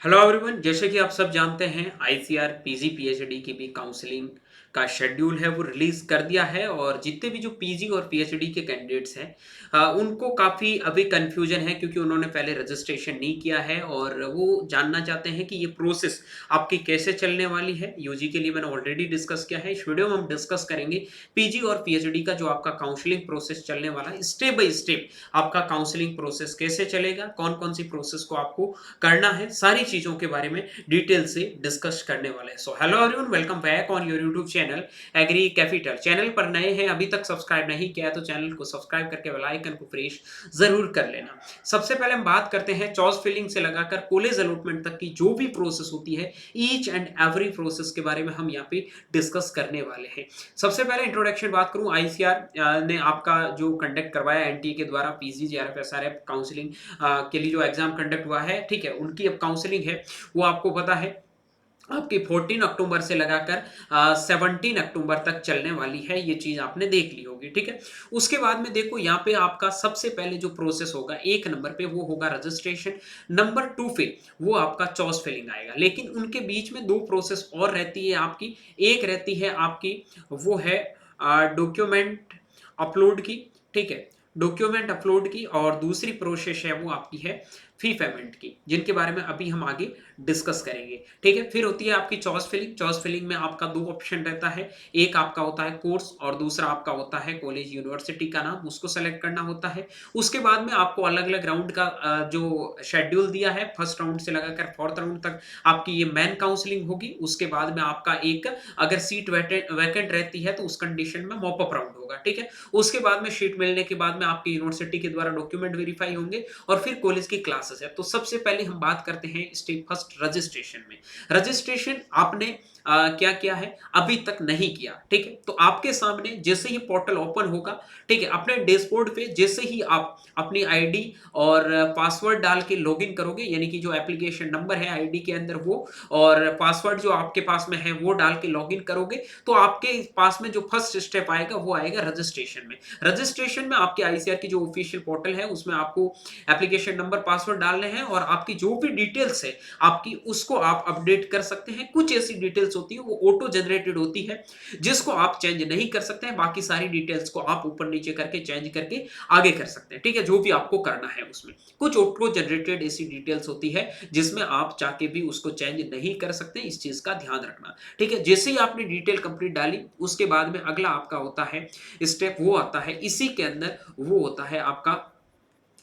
Hello everyone, जैसे कि आप सब जानते हैं आईसीआर पीजी पीएचडी की भी काउंसलिंग का शेड्यूल है वो रिलीज कर दिया है। और जितने भी जो पीजी और पीएचडी के कैंडिडेट्स हैं उनको काफ़ी अभी कंफ्यूजन है, क्योंकि उन्होंने पहले रजिस्ट्रेशन नहीं किया है और वो जानना चाहते हैं कि ये प्रोसेस आपकी कैसे चलने वाली है। यूजी के लिए मैंने ऑलरेडी डिस्कस किया है, इस वीडियो में हम डिस्कस करेंगे पीजी और पीएचडी का जो आपका काउंसलिंग प्रोसेस चलने वाला है, स्टेप बाय स्टेप आपका काउंसलिंग प्रोसेस कैसे चलेगा, कौन कौन सी प्रोसेस को आपको करना है, सारी चीजों के बारे में डिटेल से डिस्कस करने वाले हैं। So hello everyone, welcome back on your YouTube channel agri capital. Channel पर नए हैं, अभी तक सब्सक्राइब नहीं किया है तो चैनल को सब्सक्राइब करके बेल आइकन को प्रेस जरूर कर लेना। सबसे पहले हम बात करते हैं चॉइस फिलिंग से लगाकर कॉलेज अलॉटमेंट तक की जो भी प्रोसेस होती है, ईच एंड एवरी प्रोसेस के बारे में हम यहाँ पे डिस्कस करने वाले हैं। सबसे पहले इंट्रोडक्शन बात करूं, आईसीआर ने आपका जो कंडक्ट करवाया एनटीए के द्वारा पीजी जेआरएफ एसआरएफ काउंसलिंग के लिए जो एग्जाम कंडक्ट हुआ है, ठीक है, उनकी अब काउंसलिंग है वो आपको पता है आपकी 14 अक्टूबर से लगाकर 17 अक्टूबर तक चलने वाली है। ये चीज आपने देख ली होगी, ठीक है। उसके बाद में देखो यहाँ पे आपका सबसे पहले जो प्रोसेस होगा एक नंबर पे वो होगा रजिस्ट्रेशन। नंबर 2 पे वो आपका चॉइस फिलिंग आएगा। लेकिन उनके बीच में दो प्रोसेस और रहती है आपकी। एक रहती है आपकी, वो है डॉक्यूमेंट अपलोड की, ठीक है, डॉक्यूमेंट अपलोड की। और दूसरी प्रोसेस है वो आपकी है फी पेमेंट की, जिनके बारे में अभी हम आगे डिस्कस करेंगे, ठीक है। फिर होती है आपकी चॉइस फिलिंग। चॉइस फिलिंग में आपका दो ऑप्शन रहता है, एक आपका होता है कोर्स और दूसरा आपका होता है कॉलेज यूनिवर्सिटी का नाम, उसको सेलेक्ट करना होता है। उसके बाद में आपको अलग अलग राउंड का जो शेड्यूल दिया है, फर्स्ट राउंड से लगाकर फोर्थ राउंड तक आपकी ये मेन काउंसलिंग होगी। उसके बाद में आपका एक, अगर सीट वैकेंट रहती है तो उस कंडीशन में मॉपअप राउंड होगा, ठीक है। उसके बाद में शीट मिलने के बाद में आपकी यूनिवर्सिटी के द्वारा डॉक्यूमेंट वेरीफाई होंगे और फिर कॉलेज की क्लासेस है। तो सबसे पहले हम बात करते हैं स्टेप फर्स्ट रजिस्ट्रेशन में। रजिस्ट्रेशन आपने क्या किया है अभी तक नहीं किया, ठीक है, तो आपके सामने जैसे ही पोर्टल ओपन होगा, ठीक है, अपने डैशबोर्ड पे जैसे ही आप अपनी आईडी और पासवर्ड डाल के लॉगिन करोगे, यानी कि जो एप्लीकेशन नंबर है आईडी के अंदर वो, और पासवर्ड जो आपके पास में है वो डाल के लॉगिन करोगे, तो आपके पास में जो फर्स्ट स्टेप आएगा वो आएगा रजिस्ट्रेशन में। रजिस्ट्रेशन में आपके आईसीआर की जो ऑफिशियल पोर्टल है उसमें आपको एप्लीकेशन नंबर पासवर्ड डालने हैं और आपकी जो भी डिटेल्स है आपकी उसको आप अपडेट कर सकते हैं। कुछ ऐसी डिटेल्स होती है वो ऑटो जनरेटेड होती है जिसको आप चेंज नहीं कर सकते हैं, बाकी सारी डिटेल्स को आप ऊपर नीचे करके चेंज करके आगे कर सकते हैं, ठीक है, जो भी आपको करना है उसमें। कुछ ऑटो जनरेटेड ऐसी डिटेल्स होती है जिसमें आप चाह के भी उसको चेंज नहीं कर सकते, इस चीज का ध्यान रखना, ठीक है। जैसे ही आपने डिटेल कंप्लीट डाली उसके बाद में अगला आपका होता है स्टेप, वो आता है इसी के अंदर, वो होता है आपका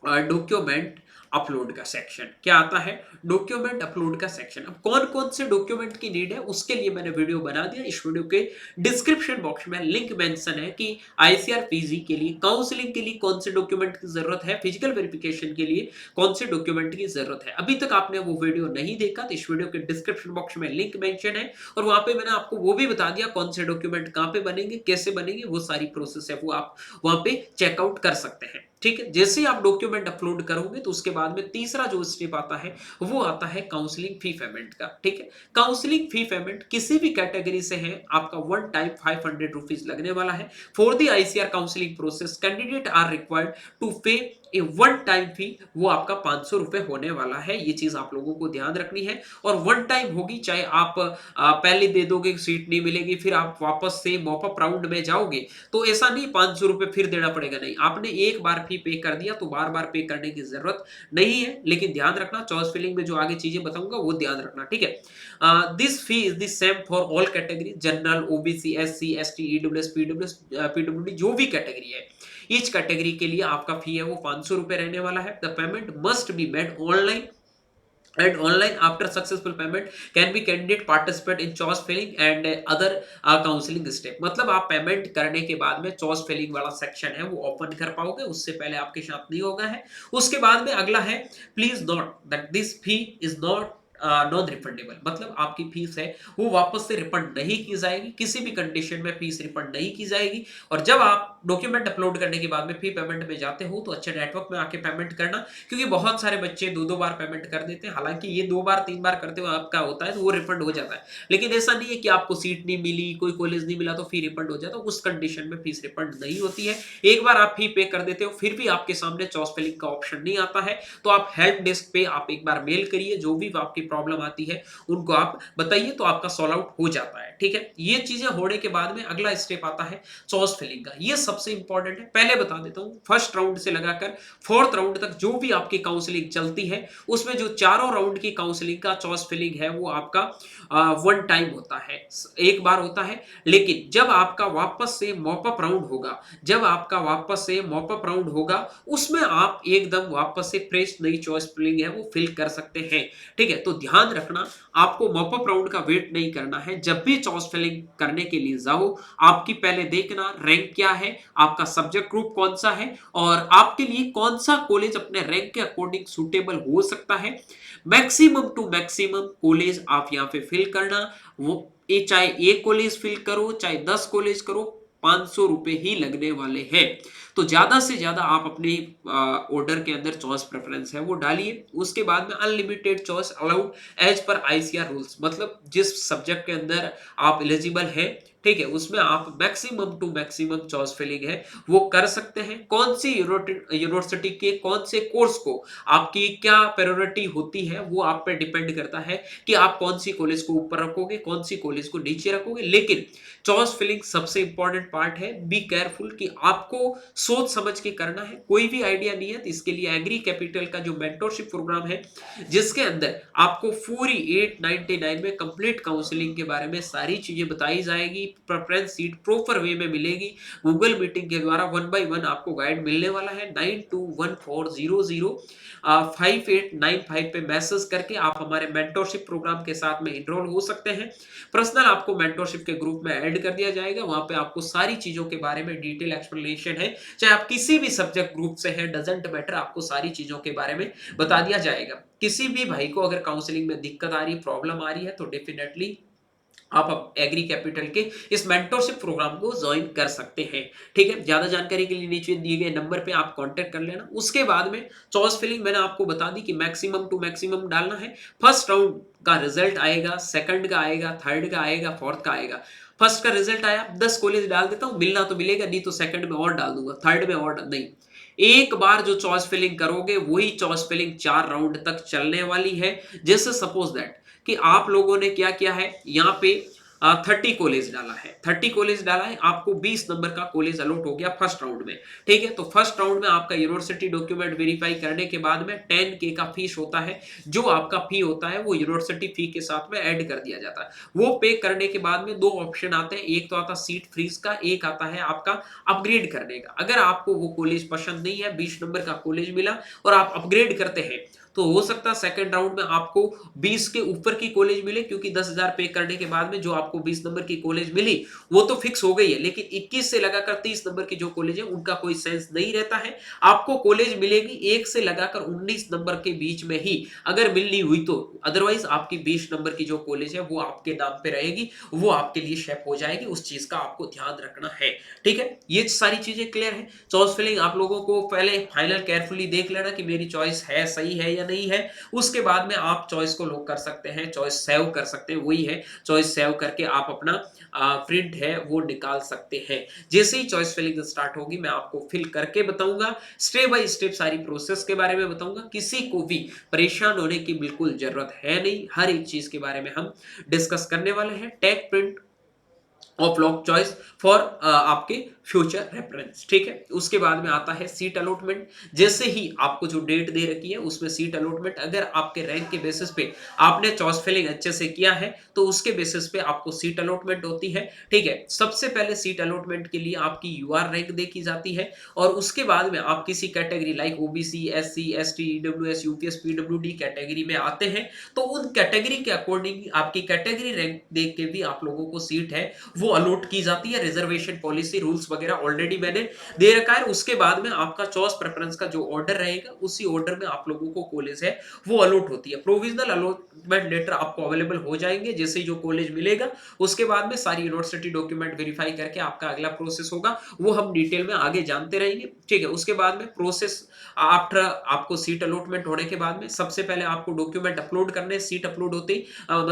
डॉक्यूमेंट अपलोड का सेक्शन। क्या आता है? डॉक्यूमेंट अपलोड का सेक्शन। अब कौन कौन से डॉक्यूमेंट की नीड है उसके लिए मैंने वीडियो बना दिया। इस वीडियो के डिस्क्रिप्शन बॉक्स में लिंक मेंशन है कि आईसीआर पीजी के लिए काउंसलिंग के लिए कौन से डॉक्यूमेंट की जरूरत है, फिजिकल वेरिफिकेशन के लिए कौन से डॉक्यूमेंट की जरूरत है। अभी तक आपने वो वीडियो नहीं देखा तो इस वीडियो के डिस्क्रिप्शन बॉक्स में लिंक मेंशन है और वहां पे मैंने आपको वो भी बता दिया कौन से डॉक्यूमेंट कहां पे बनेंगे, कैसे बनेंगे, वो सारी प्रोसेस है वो आप वहां पे चेकआउट कर सकते हैं, ठीक है। जैसे ही आप डॉक्यूमेंट अपलोड करोगे तो उसके बाद में तीसरा जो स्टेप आता है वो आता है काउंसलिंग फी पेमेंट का, ठीक है। काउंसलिंग फी पेमेंट किसी भी कैटेगरी से है आपका वन टाइम 500 रुपीज लगने वाला है। For the ICR counselling process candidate are required to pay a one time fee, वो आपका 500 रुपए होने वाला है। ये चीज आप लोगों को ध्यान रखनी है और वन टाइम होगी, चाहे आप पहले दे दोगे सीट नहीं मिलेगी फिर आप वापस से मॉपअप राउंड में जाओगे तो ऐसा नहीं 500 रुपए फिर देना पड़ेगा, नहीं, आपने एक बार फी पे कर दिया तो बार बार पे करने की जरूरत नहीं है। लेकिन ध्यान रखना चॉइस फिलिंग में जो आगे चीजें बताऊंगा वो ध्यान रखना, ठीक है। This fee is the same for all category, general, OBC, SC, ST, EWS, PWS, PWD, जो भी कैटेगरी है, ईच कैटेगरी के लिए आपका फी है वो 500 रुपए रहने वाला है। The payment must be made online and online after successful payment can be candidate participate in choice filling and other counseling step। मतलब आप पेमेंट करने के बाद में चॉइस फिलिंग वाला सेक्शन है वो ओपन कर पाओगे, उससे पहले आपके साथ नहीं होगा है। उसके बाद में अगला है please note that this fee is not non refundable, मतलब आपकी फीस है वो वापस से रिफंड नहीं की जाएगी, किसी भी कंडीशन में फीस रिफंड नहीं की जाएगी। और जब आप डॉक्यूमेंट अपलोड करने के बाद में फी पेमेंट में जाते हो तो अच्छे नेटवर्क में आके पेमेंट करना, क्योंकि बहुत सारे बच्चे दो दो बार पेमेंट कर देते हैं। हालांकि ये दो बार तीन बार करते हुए आपका होता है तो वो रिफंड हो जाता है, लेकिन ऐसा नहीं है कि आपको सीट नहीं मिली, कोई कॉलेज नहीं मिला तो फी रिफंड हो जाता है, उस कंडीशन में फीस रिफंड नहीं होती है। एक बार आप फी पे कर देते हो फिर भी आपके सामने चॉइस फिलिंग का ऑप्शन नहीं आता है तो आप हेल्प डेस्क पे आप एक बार मेल करिए, जो भी आपकी प्रॉब्लम आती है उनको आप बताइए, तो आपका सॉल्व आउट हो जाता है। ठीक है, ये चीजें होने के बाद में अगला स्टेप आता है चॉइस फिलिंग का। ये सबसे इंपॉर्टेंट है, पहले बता देता हूं। फर्स्ट राउंड से लगाकर फोर्थ राउंड तक जो भी आपकी काउंसलिंग चलती है, उसमें जो चारों राउंड की काउंसलिंग का चॉइस फिलिंग है वो आपका वन टाइम होता है, एक बार होता है। लेकिन जब आपका वापस से मॉपअप राउंड होगा, जब आपका वापस से मॉपअप राउंड होगा, उसमें आप एकदम वापस से फ्रेश नई चॉइस फिलिंग है वो फिल कर सकते हैं। ठीक है, तो ध्यान रखना, आपको मॉपअप राउंड का वेट नहीं करना है। जब भी चॉइस फिलिंग करने के लिए जाओ, आपकी पहले देखना रैंक क्या है, आपका सब्जेक्ट ग्रुप कौन सा है, और आपके लिए कौन सा कॉलेज अपने रैंक के अकॉर्डिंग सुटेबल हो सकता है। मैक्सिमम टू मैक्सिमम कॉलेज आप यहाँ पे फिल करना। वो ये चाहे एक कॉलेज फिल करो, चाहे 10 कॉलेज करो, 500 रुपए ही लगने वाले हैं। तो ज्यादा से ज्यादा आप अपने ऑर्डर के अंदर चॉइस प्रेफरेंस है वो डालिए। उसके बाद में unlimited choice allowed as per ICR rules, मतलब जिस सब्जेक्ट के अंदर आप एलिजिबल है, ठीक है, उसमें आप maximum to maximum choice filling है वो कर सकते हैं। कौन सी यूनिवर्सिटी के कौन से कोर्स को आपकी क्या प्रायोरिटी होती है वो आप पे डिपेंड करता है कि आप कौन सी कॉलेज को ऊपर रखोगे, कौन सी कॉलेज को नीचे रखोगे। लेकिन चॉइस फिलिंग सबसे इंपॉर्टेंट पार्ट है। बी केयरफुल कि आपको सोच समझ के करना है, कोई भी आइडिया नहीं है। तो इसके लिए एग्री कैपिटल का जो मेंटरशिप प्रोग्राम है, जिसके अंदर आपको पूरी 899 में कंप्लीट काउंसलिंग के बारे में सारी चीजें बताई जाएगी, प्रेफरेंस सीट प्रॉपर वे में मिलेगी, गूगल मीटिंग के द्वारा 1 बाय 1 आपको गाइड मिलने वाला है। 9214005895 पे मैसेज करके आप हमारे मेंटरशिप प्रोग्राम के साथ में इनरोल हो सकते हैं। पर्सनल आपको मेंटरशिप के ग्रुप में ऐड कर दिया जाएगा, वहां पे आपको सारी चीजों के बारे में डिटेल एक्सप्लेनेशन है, चाहे आप किसी भी सब्जेक्ट ग्रुप से हैं, डजंट मैटर, आपको सारी चीजों के बारे में बता दिया जाएगा। किसी भी भाई को अगर काउंसलिंग में दिक्कत आ रही है, प्रॉब्लम आ रही है, तो डेफिनेटली आप अब एग्री कैपिटल के इस मेंटरशिप प्रोग्राम को ज्वाइन कर सकते हैं। ठीक है, ज्यादा जानकारी के लिए नीचे दिए गए नंबर पे आप कांटेक्ट कर लेना। उसके बाद में चॉइस फिलिंग मैंने आपको बता दी कि मैक्सिमम टू मैक्सिमम डालना है। फर्स्ट राउंड का रिजल्ट आएगा, सेकंड का आएगा, थर्ड का आएगा, फोर्थ का आएगा। फर्स्ट का रिजल्ट आया, 10 कॉलेज डाल देता हूं, मिलना तो मिलेगा, नहीं तो सेकंड में और डाल दूंगा, थर्ड में और नहीं। एक बार जो चॉइस फिलिंग करोगे वही चॉइस फिलिंग 4 राउंड तक चलने वाली है। जैसे सपोज दैट कि आप लोगों ने क्या किया है, यहाँ पे 30 कॉलेज डाला है, 30 कॉलेज डाला है, आपको 20 नंबर का कॉलेज अलॉट हो गया फर्स्ट राउंड में। ठीक है, तो फर्स्ट राउंड में आपका यूनिवर्सिटी डॉक्यूमेंट वेरीफाई करने के बाद में 10K का फीस होता है। जो आपका फी होता है वो यूनिवर्सिटी फी के साथ में ऐड कर दिया जाता है। वो पे करने के बाद में 2 ऑप्शन आते हैं, एक तो आता है सीट फ्रीज का, एक आता है आपका अपग्रेड करने का। अगर आपको वो कॉलेज पसंद नहीं है, 20 नंबर का कॉलेज मिला और आप अपग्रेड करते हैं, तो हो सकता है सेकंड राउंड में आपको 20 के ऊपर की कॉलेज मिले, क्योंकि 10,000 पे करने के बाद में जो आपको 20 नंबर की कॉलेज मिली वो तो फिक्स हो गई है। लेकिन 21 से लगाकर 30 नंबर की जो कॉलेज है उनका कोई सेंस नहीं रहता है। आपको कॉलेज मिलेगी 1 से लगाकर 19 नंबर के बीच में ही, अगर मिलनी हुई तो। अदरवाइज आपकी 20 नंबर की जो कॉलेज है वो आपके नाम पे रहेगी, वो आपके लिए शेप हो जाएगी। उस चीज का आपको ध्यान रखना है। ठीक है, ये सारी चीजें क्लियर है। चॉइस फिलिंग आप लोगों को पहले फाइनल केयरफुली देख लेना कि मेरी चॉइस है, सही है या नहीं है। उसके बाद में आप चॉइस को लॉक कर सकते हैं, चॉइस सेव कर सकते हैं। वही है, चॉइस सेव करके आप अपना प्रिंट है वो निकाल सकते हैं। जैसे ही चॉइस फिलिंग स्टार्ट होगी मैं आपको फिल करके बताऊंगा, स्टेप बाय स्टेप सारी प्रोसेस के बारे में बताऊंगा। किसी को भी परेशान होने की बिल्कुल जरूरत है नहीं, हर एक चीज के बारे में हम डिस्कस करने वाले हैं। Take print of lock choice for आपके फ्यूचर रेफरेंस। ठीक है, उसके बाद में आता है सीट अलॉटमेंट। जैसे ही आपको जो डेट दे रखी है उसमें सीट अलॉटमेंट, अगर आपके रैंक के बेसिस पे आपने चॉइस फिलिंग अच्छे से किया है तो उसके बेसिस पे आपको सीट अलॉटमेंट होती है। ठीक है, सबसे पहले सीट अलॉटमेंट के लिए आपकी यूआर रैंक देखी जाती है, और उसके बाद में आप किसी category like OBC, SC, ST, EWS, UPS, PWD category में आते हैं, तो उन कैटेगरी के अकॉर्डिंग आपकी कैटेगरी रैंक देख के भी आप लोगों को सीट है वो अलॉट की जाती है। रिजर्वेशन पॉलिसी रूल्स वगैरह ऑलरेडी मैंने दे रखा है। उसके बाद में आपका चॉइस प्रेफरेंस का जो ऑर्डर रहेगा उसी ऑर्डर में आप लोगों को कॉलेज है वो अलॉट होती है। प्रोविजनल अलॉटमेंट लेटर आपको अवेलेबल हो जाएंगे जैसे ही जो कॉलेज मिलेगा। उसके बाद में सारी यूनिवर्सिटी डॉक्यूमेंट वेरीफाई करके आपका अगला प्रोसेस होगा, वो हम डिटेल में आगे जानते रहेंगे। ठीक है, उसके बाद में प्रोसेस आफ्टर आपको सीट अलॉटमेंट होने के बाद में सबसे पहले आपको डॉक्यूमेंट अपलोड करने, सीट अपलोड होते ही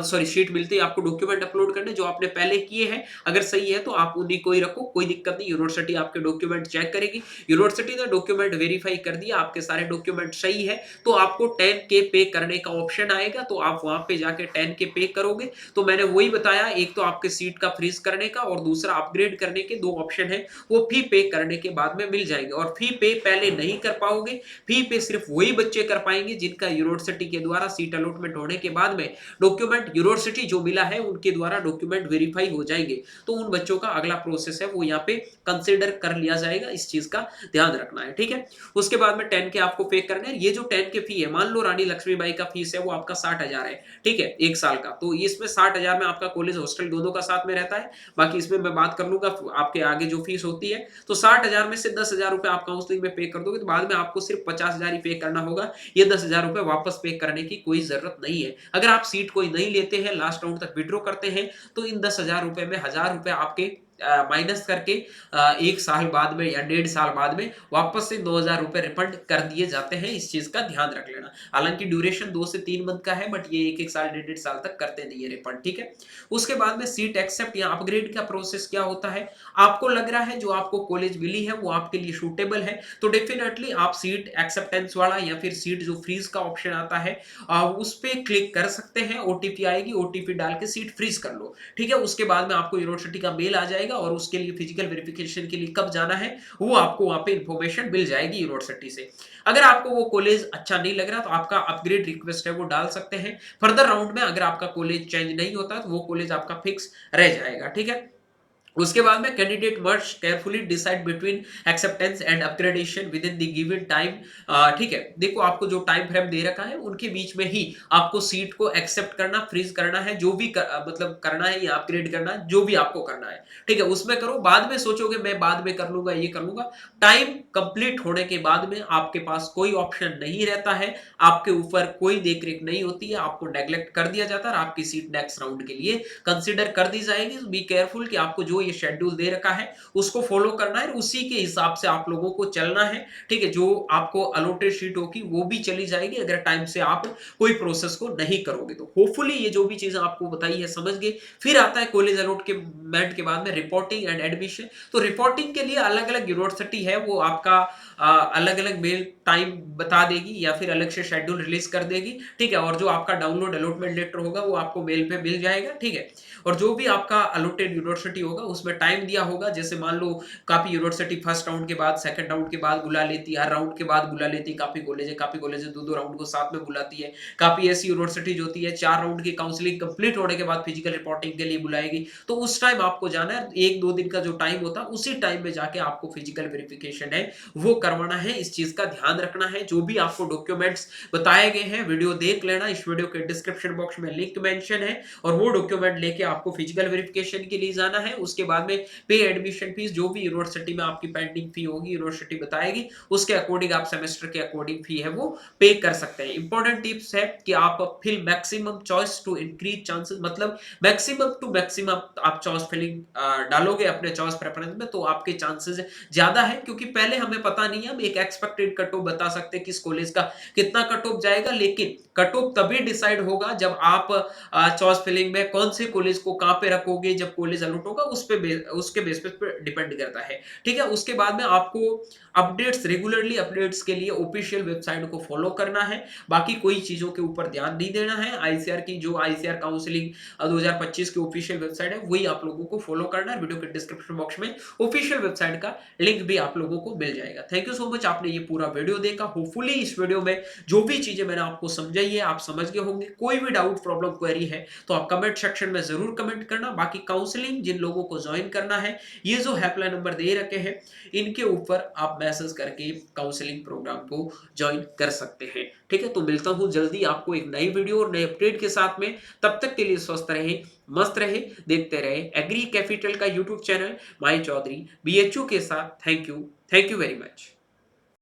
सॉरी सीट मिलते ही आपको डॉक्यूमेंट अपलोड करने जो आपने पहले किए हैं। अगर सही है तो आप उन्हीं को ही रखो, कोई दिक्कत नहीं। यूनिवर्सिटी आपके डॉक्यूमेंट चेक करेगी, यूनिवर्सिटी ने डॉक्यूमेंट वेरीफाई कर दिया, आपके सारे डॉक्यूमेंट सही है, तो आपको 10K पे करने का ऑप्शन आएगा, तो आप वहां पे जाके 10K पे करोगे। तो मैंने वही बताया, एक तो आपके सीट का फ्रीज करने का और दूसरा अपग्रेड करने के दो ऑप्शन है, वो फी पे करने के बाद में मिल जाएंगे। और फी पे पहले नहीं कर पाओगे, फी पे सिर्फ वही बच्चे कर पाएंगे जिनका यूनिवर्सिटी के द्वारा सीट अलॉटमेंट होने के बाद में डॉक्यूमेंट यूनिवर्सिटी जो मिला है उनके द्वारा डॉक्यूमेंट वेरीफाई हो जाएंगे, तो उन बच्चों का अगला प्रोसेस है वो यहाँ पे कंसिडर कर लिया जाएगा। इस चीज का ध्यान रखना है, ठीक है। उसके बाद में 10K आपको पे करना है। ये जो 10K फी है, मान लो रानी लक्ष्मीबाई का फीस है वो आपका 60,000 है, ठीक है, एक साल का, तो इसमें 60,000 में आपका कॉलेज हॉस्टल दोनों का साथ में रहता है। बाकी इसमें मैं बात कर लूंगा आपके आगे जो फीस होती है। तो 60,000 में से 10,000 रुपए आप काउंसलिंग में पे कर दोगे, तो बाद में आपको सिर्फ 50,000 ही पे करना होगा। ये 10,000 रुपए वापस पे करने की कोई जरूरत नहीं है। अगर आप सीट कोई नहीं लेते हैं, लास्ट राउंड तक विड्रॉ करते हैं, तो इन 10,000 रुपए में 1,000 रुपए आपके माइनस करके एक साल बाद में या 1.5 साल बाद में वापस से 2,000 रुपए रिफंड कर दिए जाते हैं। इस चीज का ध्यान रख लेना। हालांकि ड्यूरेशन 2 से 3 मंथ का है, बट ये एक साल 1.5 साल तक करते नहीं है रिफंड, ठीक है। उसके बाद में सीट एक्सेप्ट या अपग्रेड का प्रोसेस क्या होता है, आपको लग रहा है जो आपको कॉलेज मिली है वो आपके लिए सूटेबल है, तो डेफिनेटली आप सीट एक्सेप्टेंस वाला या फिर सीट जो फ्रीज का ऑप्शन आता है उस पर क्लिक कर सकते हैं। ओटीपी आएगी, ओटीपी डाल के सीट फ्रीज कर लो, ठीक है। उसके बाद में आपको यूनिवर्सिटी का मेल आ जाएगा और उसके लिए फिजिकल वेरिफिकेशन के लिए कब जाना है वो आपको वहां पे इंफॉर्मेशन मिल जाएगी यूनिवर्सिटी से। अगर आपको वो कॉलेज अच्छा नहीं लग रहा तो आपका अपग्रेड रिक्वेस्ट है वो डाल सकते हैं। फर्दर राउंड में अगर आपका कॉलेज चेंज नहीं होता तो वो कॉलेज आपका फिक्स रह जाएगा, ठीक है। उसके बाद में candidate must carefully decide between acceptance and upgradation with in the given time, ठीक है। देखो आपको जो टाइम फ्रेम दे रखा है उनके बीच में ही आपको सीट को एक्सेप्ट करना, फ्रीज करना है, जो भी मतलब करना है या अपग्रेड करना है, जो भी आपको करना है, ठीक है, उसमें करो। बाद में सोचोगे मैं बाद में कर लूंगा, ये कर लूंगा, टाइम कंप्लीट होने के बाद में आपके पास कोई ऑप्शन नहीं रहता है, आपके ऊपर कोई देखरेख नहीं होती है, आपको नेग्लेक्ट कर दिया जाता है और आपकी सीट नेक्स्ट राउंड के लिए कंसिडर कर दी जाएगी। बी केयरफुल कि आपको जो ये शेड्यूल दे रखा है उसको फॉलो करना है, उसी के हिसाब से आप लोगों को चलना है, ठीक है। जो आपको अलॉटेड सीट होगी वो भी चली जाएगी अगर टाइम से आप कोई प्रोसेस को नहीं करोगे तो। होपफुली ये जो भी चीजें आपको बताई है समझ गए। फिर आता है कॉलेज अलॉटमेंट के बाद में रिपोर्टिंग एंड एडमिशन। तो रिपोर्टिंग के लिए अलग अलग यूनिवर्सिटी है वो आपका अलग अलग मेल टाइम बता देगी या फिर अलग से शेड्यूल रिलीज कर देगी, ठीक है। और जो आपका डाउनलोड अलॉटमेंट लेटर होगा वो आपको मेल पे मिल जाएगा, ठीक है। और जो भी आपका अलॉटेड यूनिवर्सिटी होगा उसमें टाइम दिया होगा, जैसे मान लो काफी यूनिवर्सिटी फर्स्ट राउंड के बाद, सेकंड राउंड के बाद बुला लेती है, हर राउंड के बाद बुला लेती है। काफी कॉलेज दो दो राउंड को साथ में बुलाती है। काफी ऐसी यूनिवर्सिटी होती है 4 राउंड की काउंसलिंग कंप्लीट होने के बाद फिजिकल रिपोर्टिंग के लिए बुलाएगी, तो उस टाइम आपको जाना है। 1-2 दिन का जो टाइम होता है उसी टाइम में जाके आपको फिजिकल वेरिफिकेशन है वो करवाना है। इस चीज का ध्यान रखना है। जो भी आपको डॉक्यूमेंट्स बताए गए हैं वीडियो देख लेना, इस वीडियो के डिस्क्रिप्शन बॉक्स में लिंक मेंशन है, और वो डॉक्यूमेंट लेके आपको फिजिकल वेरिफिकेशन के लिए जाना है। उसके बाद में पे एडमिशन फीस, जो भी यूनिवर्सिटी में आपकी पेंडिंग फी होगी यूनिवर्सिटी बताएगी, उसके अकॉर्डिंग आप सेमेस्टर के अकॉर्डिंग फी है वो पे कर सकते हैं। इंपॉर्टेंट टिप्स है कि आप fill maximum choice to increase chances, मतलब मैक्सिमम टू मैक्सिमम आप चॉइस फिलिंग डालोगे अपने चॉइस प्रेफरेंस में तो आपके चांसेस ज्यादा है, क्योंकि पहले हमें पता नहीं है, हम एक एक्सपेक्टेड कट ऑफ बता सकते हैं किस कॉलेज का कितना कट ऑफ जाएगा, लेकिन कट ऑफ तभी डिसाइड होगा जब आप चॉइस फिलिंग में कौन से कॉलेज को कहां पे रखोगे, जब कॉलेज अलॉट होगा उसके बेस पे डिपेंड करता है, ठीक है। उसके बाद में आपको अपडेट्स, रेगुलरली अपडेट्स के लिए ऑफिशियल वेबसाइट को फॉलो करना है। बाकी कोई चीजों के ऊपर ध्यान नहीं देना है। आईसीआर की जो आईसीआर काउंसलिंग 2025 की ऑफिशियल वेबसाइट है वही आप लोगों को फॉलो करना है। वीडियो के डिस्क्रिप्शन बॉक्स में ऑफिशियल वेबसाइट का लिंक भी आप लोगों को मिल जाएगा। थैंक यू सो मच, आपने ये पूरा वीडियो देखा। होपफुली इस वीडियो में जो भी चीजें मैंने आपको समझाई है आप समझ गए होंगे। कोई भी डाउट, प्रॉब्लम, क्वेरी है तो आप कमेंट सेक्शन में जरूर कमेंट करना। बाकी काउंसलिंग जिन लोगों को ज्वाइन करना है, ये जो हेल्पलाइन नंबर दे रखे हैं इनके ऊपर आप मैसेज करके काउंसलिंग प्रोग्राम को ज्वाइन कर सकते हैं, ठीक है। तो मिलता हूं जल्दी आपको एक नई वीडियो और नए अपडेट के साथ में। तब तक के लिए स्वस्थ रहे, मस्त रहे, देखते रहे एग्री कैपिटल का यूट्यूब चैनल माई चौधरी BHU के साथ। Thank you very much.